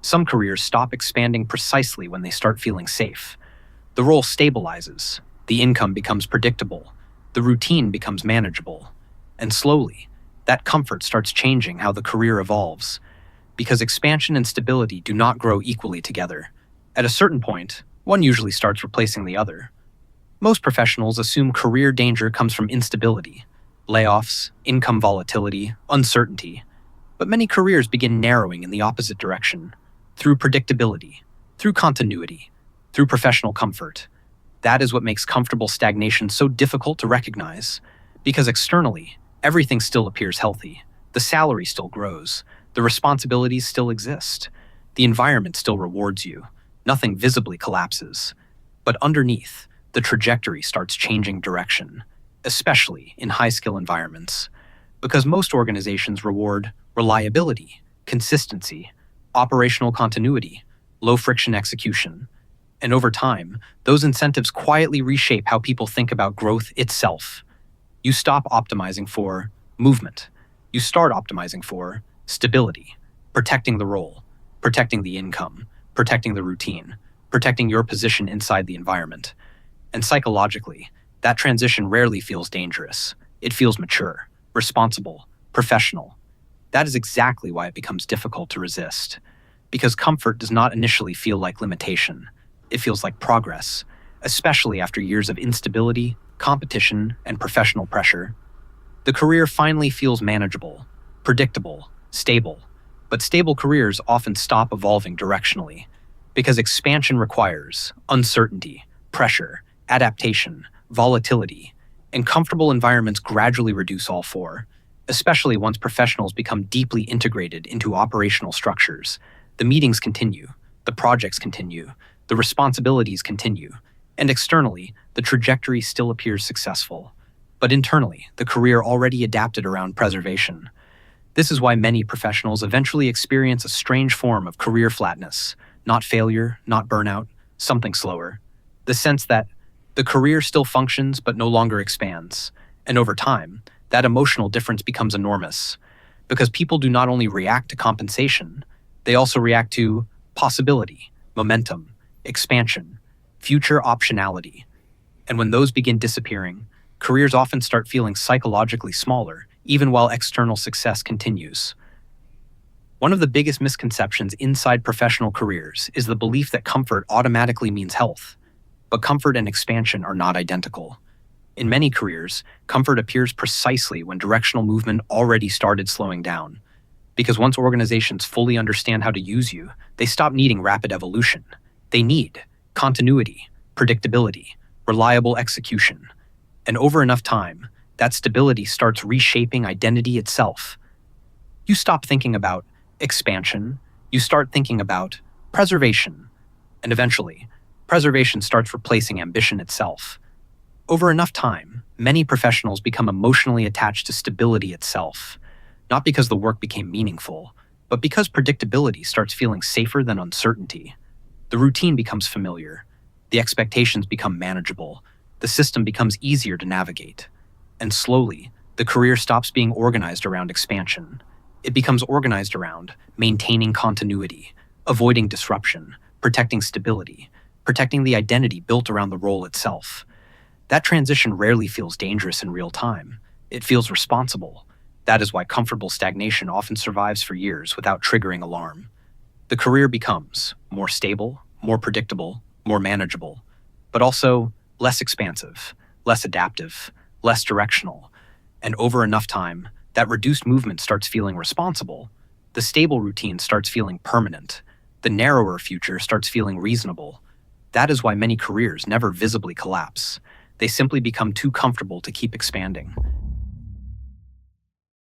Some careers stop expanding precisely when they start feeling safe. The role stabilizes, the income becomes predictable, the routine becomes manageable, and slowly, that comfort starts changing how the career evolves, because expansion and stability do not grow equally together. At a certain point, one usually starts replacing the other. Most professionals assume career danger comes from instability, layoffs, income volatility, uncertainty, but many careers begin narrowing in the opposite direction, through predictability, through continuity, through professional comfort. That is what makes comfortable stagnation so difficult to recognize, because externally, everything still appears healthy. The salary still grows, the responsibilities still exist, the environment still rewards you, nothing visibly collapses. But underneath, the trajectory starts changing direction, especially in high-skill environments, because most organizations reward reliability, consistency, operational continuity, low-friction execution. And over time, those incentives quietly reshape how people think about growth itself. You stop optimizing for movement. You start optimizing for stability, protecting the role, protecting the income, protecting the routine, protecting your position inside the environment. And psychologically, that transition rarely feels dangerous. It feels mature, responsible, professional. That is exactly why it becomes difficult to resist. Because comfort does not initially feel like limitation. It feels like progress, especially after years of instability, competition, and professional pressure. The career finally feels manageable, predictable, stable. But stable careers often stop evolving directionally, because expansion requires uncertainty, pressure, adaptation, volatility, and comfortable environments gradually reduce all four, especially once professionals become deeply integrated into operational structures. The meetings continue, the projects continue, the responsibilities continue, and externally, the trajectory still appears successful. But internally, the career already adapted around preservation. This is why many professionals eventually experience a strange form of career flatness, not failure, not burnout, something slower. The sense that the career still functions but no longer expands. And over time, that emotional difference becomes enormous, because people do not only react to compensation, they also react to possibility, momentum, expansion, future optionality. And when those begin disappearing, careers often start feeling psychologically smaller, even while external success continues. One of the biggest misconceptions inside professional careers is the belief that comfort automatically means health. But comfort and expansion are not identical. In many careers, comfort appears precisely when directional movement already started slowing down. Because once organizations fully understand how to use you, they stop needing rapid evolution. They need continuity, predictability, reliable execution. And over enough time, that stability starts reshaping identity itself. You stop thinking about expansion, you start thinking about preservation. And eventually, preservation starts replacing ambition itself. Over enough time, many professionals become emotionally attached to stability itself, not because the work became meaningful, but because predictability starts feeling safer than uncertainty. The routine becomes familiar, the expectations become manageable, the system becomes easier to navigate. And slowly, the career stops being organized around expansion. It becomes organized around maintaining continuity, avoiding disruption, protecting stability, protecting the identity built around the role itself. That transition rarely feels dangerous in real time. It feels responsible. That is why comfortable stagnation often survives for years without triggering alarm. The career becomes more stable, more predictable, more manageable, but also less expansive, less adaptive, less directional. And over enough time, that reduced movement starts feeling responsible. The stable routine starts feeling permanent. The narrower future starts feeling reasonable. That is why many careers never visibly collapse. They simply become too comfortable to keep expanding.